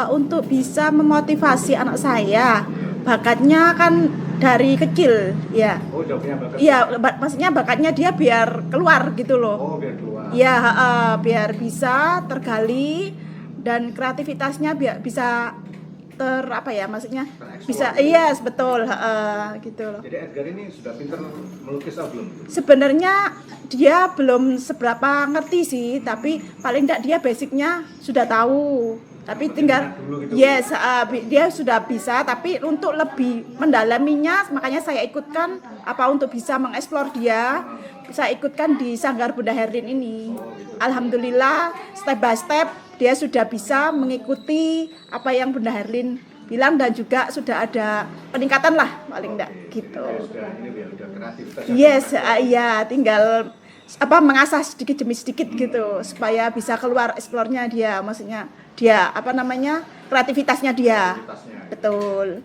Untuk bisa memotivasi anak saya, bakatnya kan dari kecil ya. Oh, udah punya bakat. Iya, maksudnya bakatnya dia biar keluar gitu loh. Oh, biar keluar. Ya, biar bisa tergali dan kreativitasnya biar bisa apa ya, maksudnya bisa, iya betul, gitu loh. Jadi Edgar ini sudah pintar melukis atau belum? Sebenarnya dia belum seberapa ngerti sih, tapi paling tidak dia basicnya sudah tahu. Tapi tinggal gitu. yes, dia sudah bisa, tapi untuk lebih mendalaminya makanya saya ikutkan untuk bisa mengeksplor dia. Saya ikutkan di Sanggar Bunda Herlin ini. Alhamdulillah step by step dia sudah bisa mengikuti apa yang Bunda Herlin bilang dan juga sudah ada peningkatan lah paling enggak gitu. Yes, iya tinggal mengasah sedikit demi sedikit gitu supaya bisa keluar eksplornya dia, maksudnya dia kreativitasnya dia. Betul.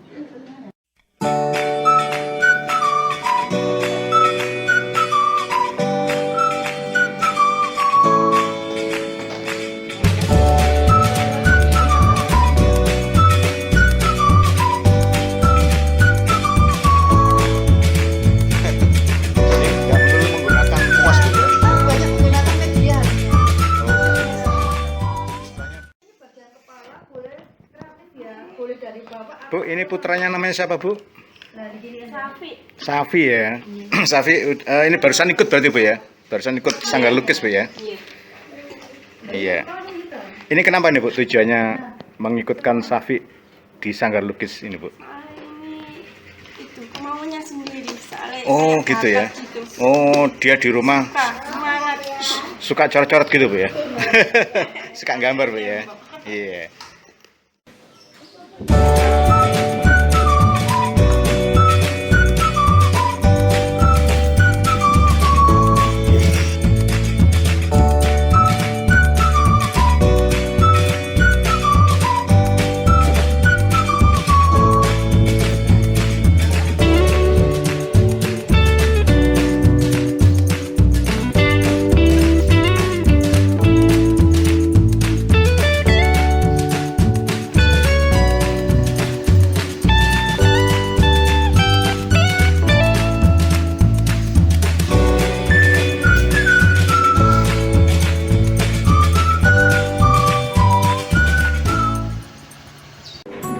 Bu, ini putranya namanya siapa, Bu? Safi. Safi ya. Safi, ini barusan ikut berarti, Bu ya? Barusan ikut Sanggar Lukis, Bu ya? Iya. Ini kenapa nih, Bu, tujuannya mengikutkan Safi di Sanggar Lukis ini, Bu? Itu kemauannya sendiri. Oh, gitu ya. Gitu. Oh, dia di rumah Semangat. suka coret-coret gitu, Bu ya? Suka gambar, Bu ya? Iya.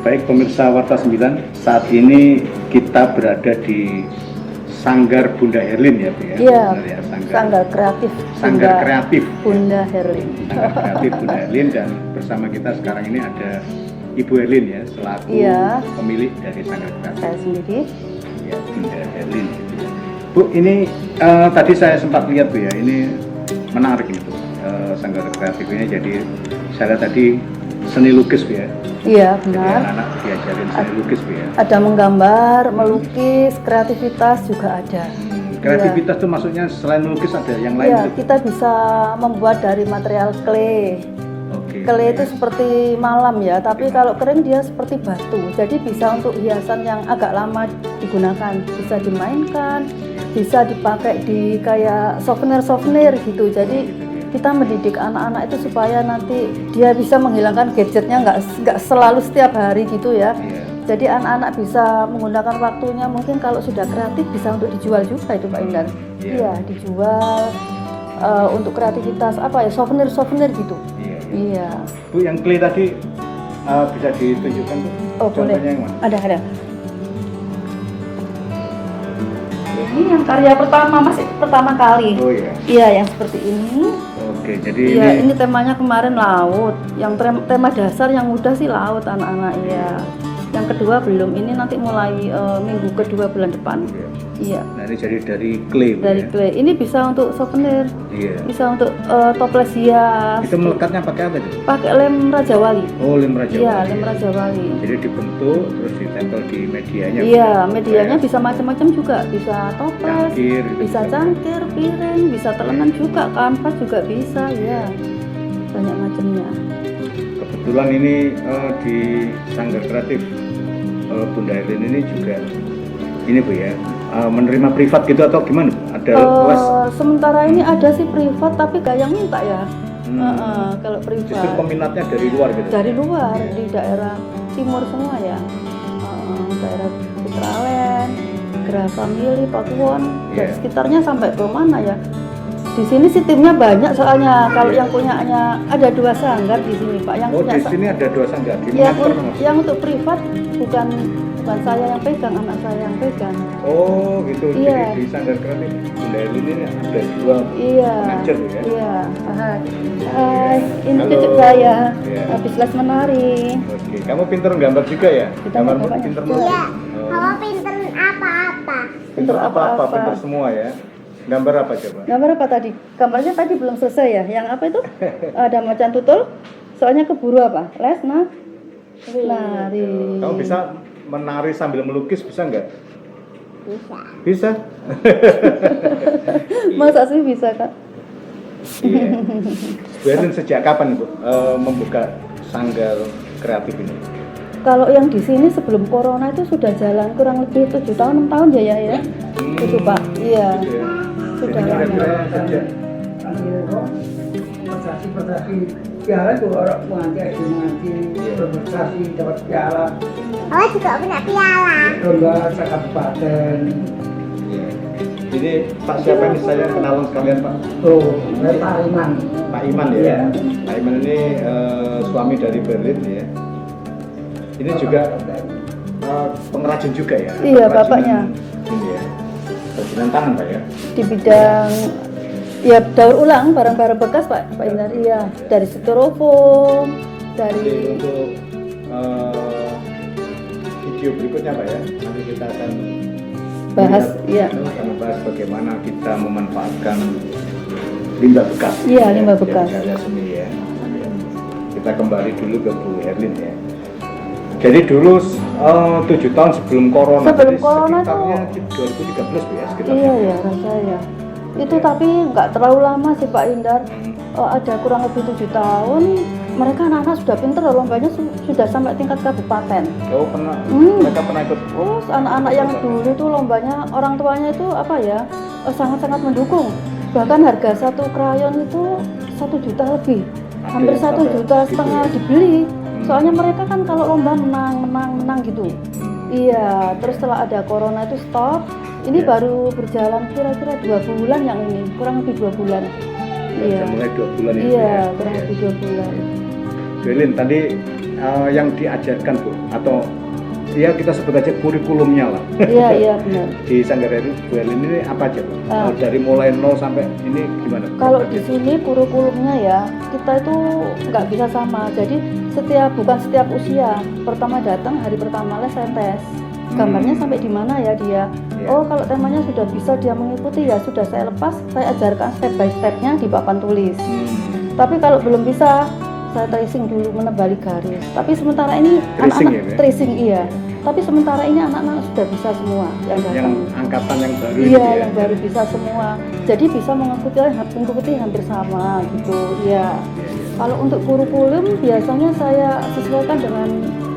Baik pemirsa Warta 9, saat ini kita berada di Sanggar Bunda Herlin ya, Bu ya? Iya, ya, Sanggar Kreatif Sanggar Kreatif Bunda Herlin. Sanggar Kreatif Bunda Herlin, dan bersama kita sekarang ini ada Ibu Herlin ya, selaku pemilik dari Sanggar Kreatif. Saya sendiri. Ya, Bunda Herlin. Bu, ini tadi saya sempat lihat, Bu ya, ini menarik ini, Bu. Sanggar Kreatif ini, jadi saya lihat tadi seni lukis, Bu ya. Iya, Jadi benar. anak-anak diajarin seni lukis, Bu ya. Ada menggambar, melukis, kreativitas juga ada. Kreativitas itu maksudnya selain melukis ada yang lain? Iya, gitu? kita bisa membuat dari material clay. Oke. Clay itu seperti malam ya, tapi kalau kering dia seperti batu. Jadi bisa untuk hiasan yang agak lama digunakan, bisa dimainkan, bisa dipakai di kayak souvenir gitu. Jadi kita mendidik anak-anak itu supaya nanti dia bisa menghilangkan gadgetnya, nggak selalu setiap hari gitu ya. Jadi anak-anak bisa menggunakan waktunya, mungkin kalau sudah kreatif bisa untuk dijual juga itu Pak Indan. Iya, dijual untuk kreativitas souvenir gitu. Iya. Bu, yang clay tadi bisa ditunjukkan, Bu? Oh, boleh. Contohnya yang mana? Ada. Ini yang karya pertama kali. Oh iya. Iya, yang seperti ini. Oke, jadi Iya, ini temanya kemarin laut. Yang tema dasar yang mudah sih laut anak-anak ya. Yang kedua belum. Ini nanti mulai minggu kedua bulan depan. Iya. Nah, ini jadi dari clay, Bu, Dari ya? clay. Ini bisa untuk souvenir. Iya. Bisa untuk toples hias. Itu melekatnya pakai apa, itu? Pakai lem Raja Wali. Oh, lem Raja Iya, Wali. lem Raja Wali. Jadi dibentuk terus ditempel di medianya. Iya, Bu, ya? medianya Supaya bisa macam-macam juga. Bisa toples, cangkir, bisa cangkir, piring, bisa telenan juga, kanvas juga bisa, ya. Banyak macamnya. Kebetulan ini di Sanggar Kreatif Bunda Herlin ini juga ini, Bu ya, menerima privat gitu atau gimana, Bu? Ada les? Sementara ini ada sih privat, tapi gak yang minta ya. Kalau Justru privat peminatnya dari luar gitu. dari luar di daerah timur semua ya. Daerah Citraland, Gerah Family, Pakuwon, dan Iya. sekitarnya sampai ke mana ya? Di sini sih timnya banyak soalnya. Kalau yang punyanya ada 2 sanggar di sini Pak. Yang Oh, punya di sini ada 2 sanggar. Di yang, mana pernah? yang untuk privat bukan saya yang pegang, anak saya yang pegang. Oh, gitu. Iya. Jadi di sanggar kreatif Bunda Herlin ini ada 2 Iya. pengajar ya. Iya. Hai, ini Halo. cucu saya. Iya. Habis les menari. Oke, kamu pinter gambar juga ya? Kita Gambarmu bapaknya. pinter Iya. banget. Iya. Oh, Kamu pinter apa-apa. pinter apa-apa, apa-apa. pinter semua ya. Gambar apa coba? Gambar apa tadi? Gambarnya tadi belum selesai ya. Yang apa itu? Ada macan tutul. Soalnya keburu apa? Les, nari. Kamu bisa menari sambil melukis bisa nggak? Bisa. Bisa. Masa sih bisa Kak? Iya. Bu Herlin sejak kapan Bu membuka sanggar kreatif ini? Kalau yang di sini sebelum corona itu sudah jalan kurang lebih 7 tahun 6 tahun ya. Itu Pak. Iya. Gitu ya. Sudah Jadi lama. kira-kira sejak prestasi piala itu orang mengaji berprestasi dapat piala Kamu juga punya piala. lomba sekabupaten. Iya. Ini Pak siapa nih saya kenalan sekalian Pak? Oh, saya Pak Iman. Pak Iman ya. Iya. Pak Iman ini suami dari Berlin ya. Ini juga pengrajin juga ya. Iya, Pengrajinan bapaknya. Ini ya. Kerajinan tangan Pak ya. Di bidang ya daur ulang barang-barang bekas Pak Indar. Iya, dari styrofoam, Jadi dari untuk video berikutnya Pak ya, nanti kita akan bahas melihat, ya. akan membahas bagaimana kita memanfaatkan limbah bekas. Iya, limbah Dari bekas. karya seni ya. Kita kembali dulu ke Bu Herlin ya. Jadi dulu 7 tahun sebelum corona. Sebelum jadi corona sekitarnya 2013 Bu ya sekitar. Iya ya rasanya. Itu tapi nggak terlalu lama sih Pak Indar. Ada kurang lebih 7 tahun. Mereka anak-anak sudah pinter, lombanya sudah sampai tingkat kabupaten. Oh pernah, Hmm. mereka pernah ikut. Oh, anak-anak yang dulu tuh lombanya orang tuanya itu apa ya sangat-sangat mendukung. Bahkan harga satu krayon itu 1 juta lebih, Ada hampir yang 1,5 sampai juta gitu ya? dibeli. Soalnya mereka kan kalau lomba menang gitu. Iya, terus setelah ada corona itu stop. Ini Iya. baru berjalan kira-kira 2 bulan yang ini, kurang lebih 2 bulan. Iya. Sudah mulai 2 bulan ini. Iya, ya. kurang lebih 2 bulan. Bu Herlin tadi yang diajarkan Bu atau ya kita sebut aja kurikulumnya lah. Iya, iya benar. Di Sanggar Bu Herlin ini apa aja Bu? Ah. Dari mulai nol sampai ini gimana? Kalau di sini kurikulumnya ya kita itu nggak bisa sama. Jadi bukan setiap usia. Pertama datang hari pertama les saya tes. Gambarnya sampai di mana ya dia. Iya. Oh kalau temanya sudah bisa dia mengikuti ya sudah saya lepas. Saya ajarkan step by stepnya di papan tulis. Tapi kalau belum bisa saya tracing dulu menebali garis. Tapi sementara ini Tracing anak-anak ya, Bu ya? tracing iya. Tapi sementara ini anak-anak sudah bisa semua yang datang. Yang angkatan yang baru Iya, ini ya. yang baru bisa semua. Jadi bisa mengikuti hampir sama gitu. Iya. Kalau untuk kurikulum biasanya saya sesuaikan dengan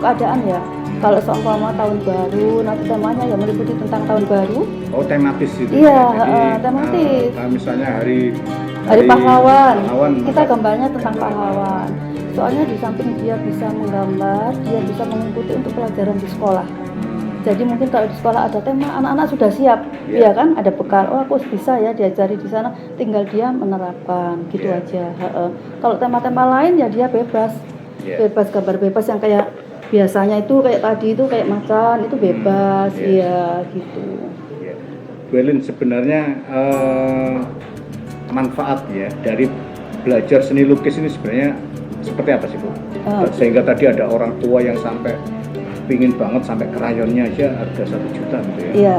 keadaan ya. Kalau seumpama tahun baru, nanti temanya ya meliputi tentang tahun baru. Oh tematis itu. Iya, ya. Jadi, tematis. Misalnya hari pahlawan. Kita maka- gambarnya tentang pahlawan. Soalnya di samping dia bisa menggambar, dia bisa mengikuti untuk pelajaran di sekolah. Jadi mungkin kalau di sekolah ada tema, anak-anak sudah siap, Iya. ya kan? Ada bekal. Oh, aku bisa ya diajari di sana. Tinggal dia menerapkan, gitu Iya. aja. Kalau tema-tema lain ya dia bebas, Iya. bebas gambar bebas yang kayak biasanya itu kayak tadi itu kayak macan itu bebas, Iya. iya gitu. Ya. Bu Herlin sebenarnya manfaat ya dari belajar seni lukis ini sebenarnya seperti apa sih Bu? Sehingga tadi ada orang tua yang sampai pingin banget sampai krayonnya aja harga 1 juta gitu ya. Iya,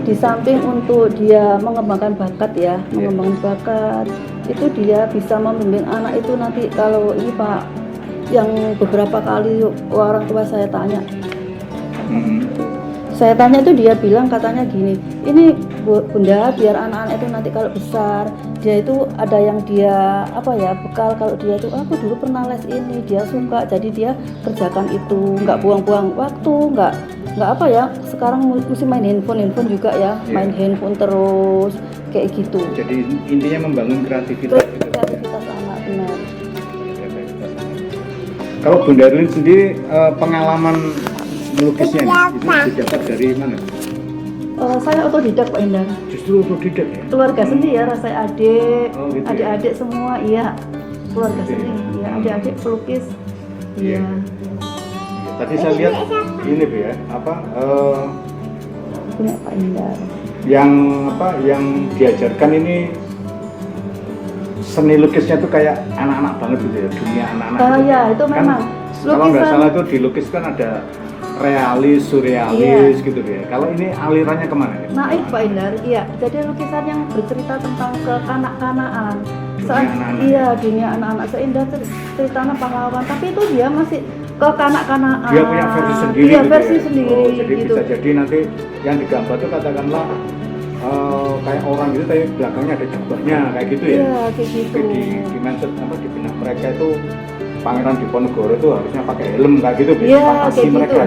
di samping untuk dia mengembangkan bakat ya, mengembangkan bakat, itu dia bisa membimbing anak itu nanti kalau ini Pak, yang beberapa kali orang tua saya tanya, saya tanya itu dia bilang katanya gini, ini Bunda biar anak-anak itu nanti kalau besar dia itu ada yang dia apa ya bekal kalau dia itu aku dulu pernah les ini dia suka jadi dia kerjakan itu nggak buang-buang waktu nggak apa ya sekarang mesti main handphone juga ya main handphone terus kayak gitu Jadi intinya membangun kreativitas gitu. kreativitas anak benar Kalau Bunda Erlin sendiri pengalaman melukisnya ini didapat dari mana? Saya otodidak Pak Endar. Justru otodidak ya? Keluarga seni ya, rasa adik, Oh, gitu ya? adik-adik semua, iya. Keluarga Gitu ya? seni, ya adik-adik pelukis, iya. Tadi saya lihat ini Bu ya, Punya Pak Endar. yang diajarkan ini seni lukisnya tuh kayak anak-anak banget gitu ya, dunia anak-anak. Ya itu Kan memang. kalau nggak Lukisan- salah itu dilukiskan ada realis, surrealis gitu ya. Kalau ini alirannya kemana? Ya? Naif Pak Endar, iya. Jadi lukisan yang bercerita tentang kekanak-kanaan. Saat anak-anak. iya dunia anak-anak seindah ceritanya pahlawan, tapi itu dia masih kekanak-kanaan. Dia punya versi sendiri. Iya, gitu versi ya? sendiri Oh, jadi gitu. bisa jadi nanti yang digambar itu katakanlah kayak orang gitu, tapi belakangnya ada jubahnya kayak gitu ya. Iya, kayak gitu. Tapi di mindset di benak mereka itu Pangeran Diponegoro itu harusnya pakai helm kayak gitu. Iya, fantasi kayak gitu. mereka.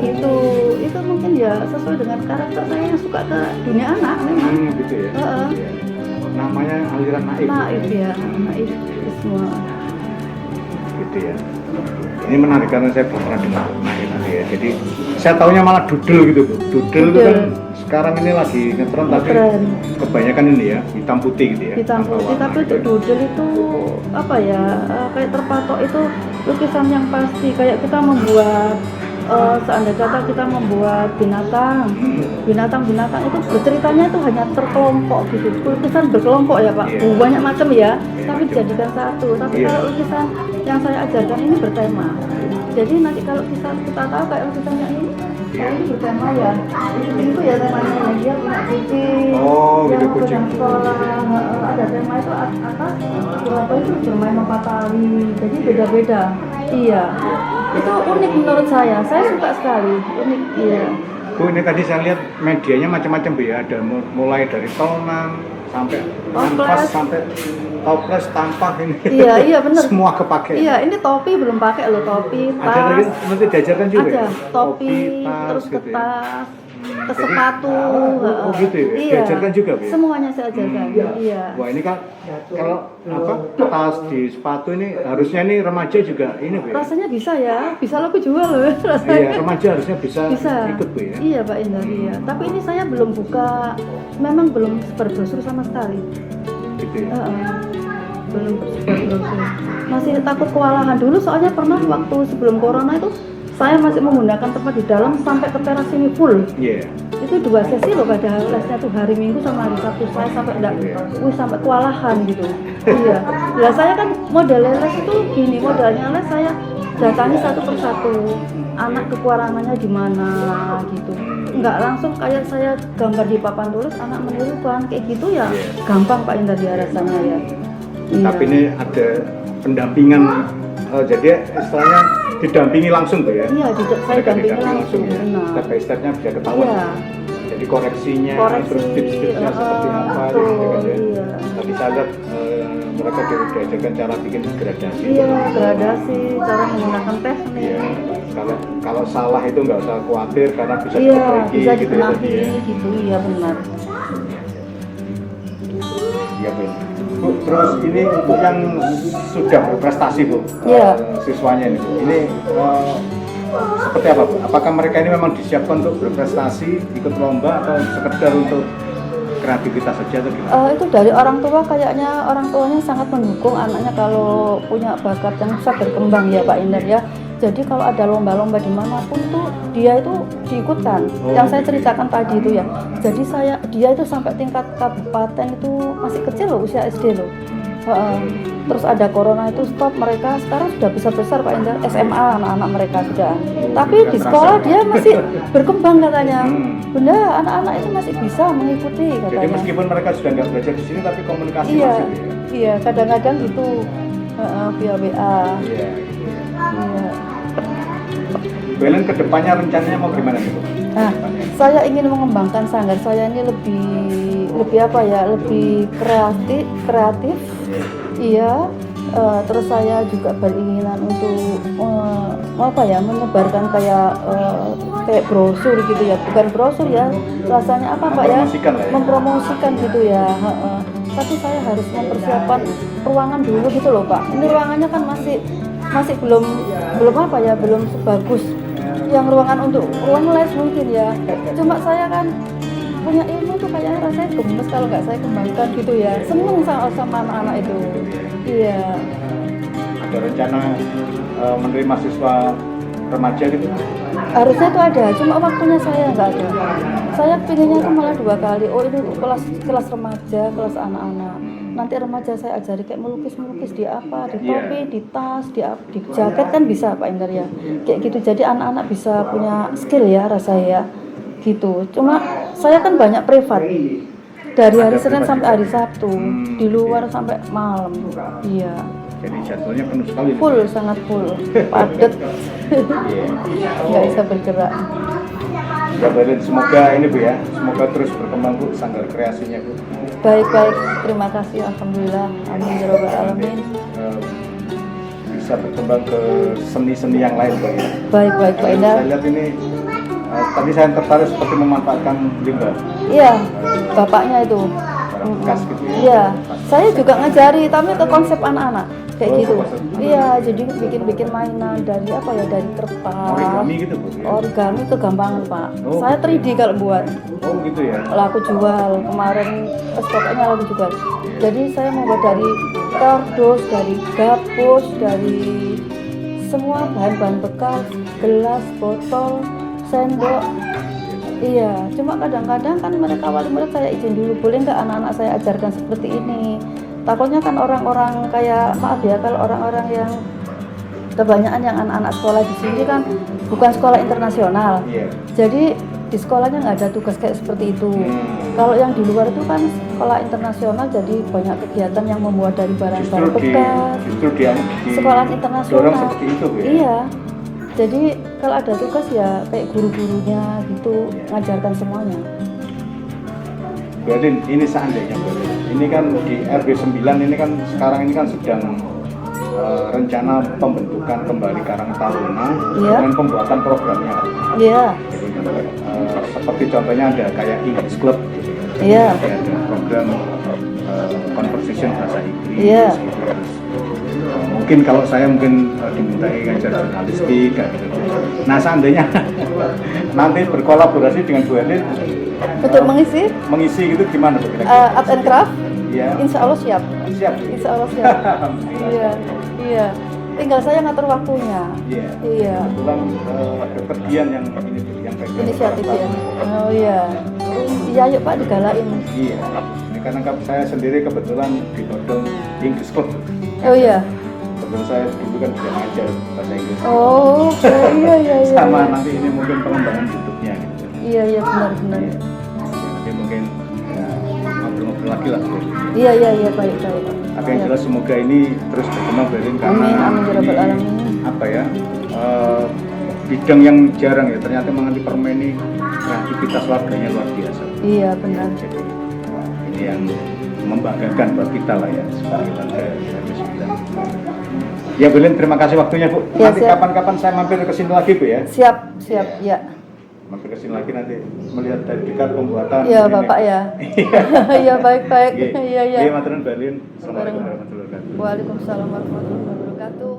Gitu. Itu mungkin ya sesuai dengan karakter saya yang suka ke dunia anak memang. Gitu ya. Heeh. Iya. Namanya aliran naif. Naif ya, naif semua. Gitu ya. Ini menarik karena saya belum pernah dengar naif nanti ya. Jadi saya taunya malah doodle gitu Bu. Doodle itu kan sekarang ini lagi ngetren tapi Ngetren. kebanyakan ini ya hitam putih gitu ya. Hitam tanpa putih, warna tapi gitu untuk ya. doodle itu apa ya, kayak terpatok itu lukisan yang pasti. Kayak kita membuat seandainya kata kita membuat binatang itu berceritanya itu hanya terkelompok gitu, lukisan berkelompok ya Pak. Iya. Banyak macam ya, Iya, tapi macam. dijadikan satu. Tapi Iya. kalau lukisan yang saya ajarkan ini bertema, jadi nanti kalau kita tahu kayak lukisan yang ini, Iya. ini bertema ya, itu ya temanya dia punya kucing, Oh, yang gitu, kucing. sedang sekolah, ada tema itu atas berapa itu bermain lompat tali, jadi beda-beda. Iya, itu unik menurut saya suka sekali, unik, iya. Bu, ini tadi saya lihat medianya macam-macam Bu ya. Ada mulai dari tonan sampai kanvas sampai toples, tampak ini. Iya, benar. Semua kepake. Iya, ini topi belum pakai loh, topi, Ada lagi tas, nanti diajarkan juga. ada ya? topi, tas, terus gitu ke ya. tas, ke Jadi, sepatu. oh, gitu ya? Iya. Diajarkan juga, Bu ya? Semuanya saya ajarkan. Iya. Wah, ini kan kalau tas di sepatu ini harusnya ini remaja juga ini Bu ya. Rasanya bisa ya, bisa lo aku jual loh rasanya. Iya, remaja harusnya bisa ikut Bu ya. Iya Pak Indra, iya. Tapi ini saya belum buka, memang belum berbrosur sama sekali. Gitu ya. Belum berbrosur. Masih takut kewalahan dulu, soalnya pernah waktu sebelum corona itu saya masih menggunakan tempat di dalam sampai ke teras ini full. Iya. Itu 2 sesi loh, padahal lesnya tuh hari Minggu sama hari Sabtu. Saya sampai sampai kewalahan gitu. Iya. Ya saya kan model les itu gini, modalnya les saya datangi satu persatu. Anak kekurangannya di mana gitu. Enggak langsung kayak saya gambar di papan tulis, anak menirukan kayak gitu ya. Gampang Pak Indra di arah sana ya. Iya. Tapi ini ada pendampingan, jadi istilahnya didampingi langsung tuh ya. Iya, saya Mereka dampingi didampingi langsung, ya. benar. Step by stepnya bisa ketahuan. Iya. Jadi koreksinya, Koreksi, terus tips-tipsnya seperti apa, betul, gitu kan ya. iya. Tadi saya lihat mereka diajarkan cara bikin gradasi. Iya, gradasi, cara menggunakan teknik. Iya. Kalau salah itu nggak usah khawatir karena bisa Iya, diperbaiki bisa gitu ya. dibenahi gitu, iya benar. Iya Bu. Bu, terus ini untuk yang sudah berprestasi Bu, Iya. Siswanya ini. Ini seperti apa Bu? Apakah mereka ini memang disiapkan untuk berprestasi, ikut lomba atau sekedar untuk kreativitas saja atau gimana? Itu dari orang tua, kayaknya orang tuanya sangat mendukung anaknya kalau punya bakat yang bisa berkembang ya Pak Indar ya. Jadi kalau ada lomba-lomba dimanapun tuh dia itu diikutkan. Yang saya ceritakan tadi itu ya. Jadi dia itu sampai tingkat kabupaten itu masih kecil loh, usia SD loh. Terus ada corona itu stop, mereka sekarang sudah besar-besar Pak Indra, SMA anak-anak mereka sudah. Tapi di sekolah dia masih berkembang katanya. Bunda, anak-anak itu masih bisa mengikuti Jadi katanya. meskipun mereka sudah nggak belajar di sini tapi komunikasi Iya, masih Bu, ya? iya kadang-kadang gitu via WA. Iya. Iya. Belen kedepannya rencananya mau gimana nih Bu? Nah, saya ingin mengembangkan sanggar saya ini lebih apa ya, lebih kreatif. Iya. Terus saya juga beringinan untuk apa ya, menyebarkan kayak brosur gitu ya, bukan brosur ya, rasanya apa Pak ya, Mempromosikan lah ya. mempromosikan gitu ya. Tapi saya harus mempersiapkan ruangan dulu gitu loh Pak. Ini ruangannya kan masih masih belum apa ya, belum sebagus yang ruangan untuk ruang les mungkin ya. Cuma saya kan punya ilmu tuh kayak rasanya gemes kalau nggak saya kembangkan gitu ya. Seneng sama anak-anak itu. Iya. Ada rencana menerima mahasiswa remaja gitu? Harusnya itu ada, cuma waktunya saya nggak ada. Saya pinginnya itu malah 2 kali. Oh ini kelas remaja, kelas anak-anak. Nanti remaja saya ajari kayak melukis di apa, di topi, di tas, di jaket kan bisa Pak Indar ya. Kayak gitu. Jadi anak-anak bisa punya skill ya rasanya ya. Gitu. Cuma saya kan banyak privat. Dari hari Senin sampai hari Sabtu, di luar sampai malam. Iya. Jadi jadwalnya penuh sekali. Full, sangat full, padat. Nggak bisa bergerak. Ya Belin, semoga ini Bu ya, semoga terus berkembang Bu sanggar kreasinya Bu. Baik, terima kasih, alhamdulillah, amin ya rabbal alamin. Bisa berkembang ke seni-seni yang lain Bu ya. Baik Pak Indar. Saya lihat ini tadi saya tertarik seperti memanfaatkan limbah. Iya, bapaknya itu. Barang bekas gitu ya. Iya, saya juga ngajari, tapi ke konsep anak-anak kayak Oh, gitu. konsep. Iya, jadi bikin mainan dari apa ya, dari kertas. Origami gitu Bu ya. Origami kegampangan Pak. Oh, Saya 3D kalau buat. Oh gitu ya. Laku jual kemarin, pokoknya laku jual. Jadi saya membuat dari kardus, dari gapus, dari semua bahan-bahan bekas, gelas, botol, sendok. Iya, cuma kadang-kadang kan mereka wali murid saya izin dulu, boleh nggak anak-anak saya ajarkan seperti ini. Takutnya kan orang-orang kayak, maaf ya, kalau orang-orang yang kebanyakan yang anak-anak sekolah di sini kan bukan sekolah internasional. Iya. Jadi di sekolahnya nggak ada tugas kayak seperti itu. Kalau yang di luar itu kan sekolah internasional, jadi banyak kegiatan yang membuat dari barang-barang bekas. Justru di Sekolah internasional. dorong seperti itu Bu ya. Iya. Jadi kalau ada tugas ya kayak guru-gurunya gitu ngajarkan semuanya. Berlin, ini seandainya Berlin. Ini kan di RW 9 ini kan sekarang ini kan sedang rencana pembentukan kembali Karang Taruna Iya. dengan pembuatan programnya. Iya. Jadi, seperti contohnya ada kayak English Club, gitu. Iya. Ada program conversation bahasa Inggris. Iya. Gitu. Terus, mungkin kalau saya dimintai ngajar jurnalistik kayak gitu. Nah seandainya nanti berkolaborasi dengan Bu Erlin Untuk mengisi gitu gimana Bu kira-kira? art and craft, Iya. insya Allah siap. Siap. Insya Allah siap. Iya, iya. Tinggal saya ngatur waktunya. Iya. Iya. Kebetulan Dr. Dian yang ini yang pegang Inisiatif ya. Oh iya. Iya, yuk Pak digalain. Iya. Ini karena saya sendiri kebetulan ditodong English Club. Oh iya. Kebetulan saya dulu kan juga ngajar bahasa Inggris. Oh, iya. Sama Iya. nanti ini mungkin pengembangan YouTube-nya gitu. Iya benar. Iya. Nanti mungkin ya, ngobrol-ngobrol lagi lah. Bu. Iya, baik. Tapi yang jelas semoga ini terus berkembang Berlin karena Amin ya rabbal ini, alamin. apa ya bidang yang jarang ya ternyata mengenai permen ini kreativitas warganya luar biasa. Iya benar. Jadi ini yang membanggakan buat kita lah ya sebagai warga RW 9. Ya Berlin, terima kasih waktunya Bu. Ya, Nanti siap. kapan-kapan saya mampir ke sini lagi Bu ya. Siap, ya. Mampir ke sini lagi nanti melihat dari dekat pembuatan. Iya ini. Bapak ya. Iya baik. Iya. Iya, matur nuwun Berlin. Assalamualaikum warahmatullahi wabarakatuh. Waalaikumsalam warahmatullahi wabarakatuh.